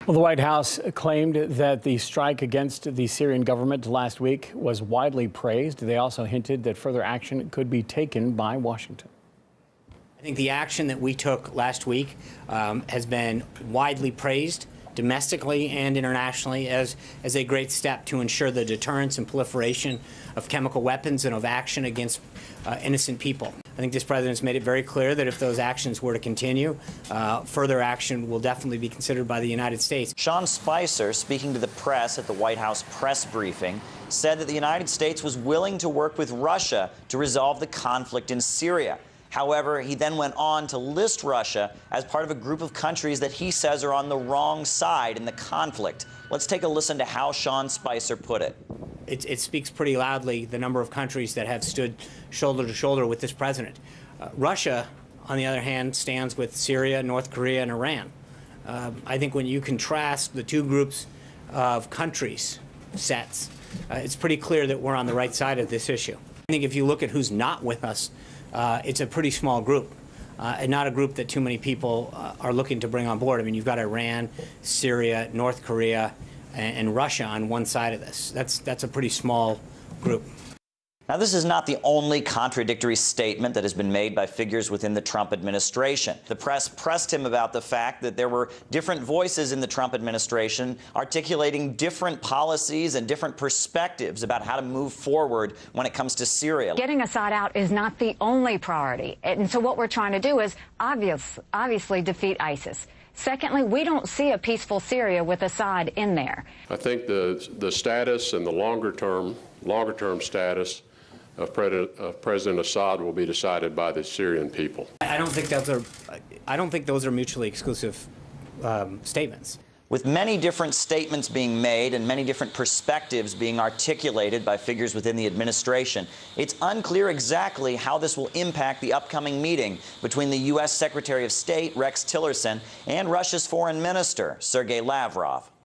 Well, the White House claimed that the strike against the Syrian government last week was widely praised. They also hinted that further action could be taken by Washington. I think the action that we took last week has been widely praised domestically and internationally as a great step to ensure the deterrence and proliferation of chemical weapons and of action against innocent people. I think this president's made it very clear that if those actions were to continue, further action will definitely be considered by the United States. Sean Spicer, speaking to the press at the White House press briefing, said that the United States was willing to work with Russia to resolve the conflict in Syria. However, he then went on to list Russia as part of a group of countries that he says are on the wrong side in the conflict. Let's take a listen to how Sean Spicer put it. It speaks pretty loudly the number of countries that have stood shoulder to shoulder with this president. Russia, on the other hand, stands with Syria, North Korea, and Iran. I think when you contrast the two groups of countries sets, it's pretty clear that we're on the right side of this issue. I think if you look at who's not with us, it's a pretty small group, and not a group that too many people are looking to bring on board. I mean, you've got Iran, Syria, North Korea, and Russia on one side of this. That's a pretty small group. Now, this is not the only contradictory statement that has been made by figures within the Trump administration. The press pressed him about the fact that there were different voices in the Trump administration articulating different policies and different perspectives about how to move forward when it comes to Syria. Getting Assad out is not the only priority. And so what we're trying to do is obviously defeat ISIS. Secondly, we don't see a peaceful Syria with Assad in there. I think the status and the longer term status of President Assad will be decided by the Syrian people. I don't think those are mutually exclusive statements. With many different statements being made and many different perspectives being articulated by figures within the administration, it's unclear exactly how this will impact the upcoming meeting between the U.S. Secretary of State, Rex Tillerson, and Russia's Foreign Minister, Sergei Lavrov.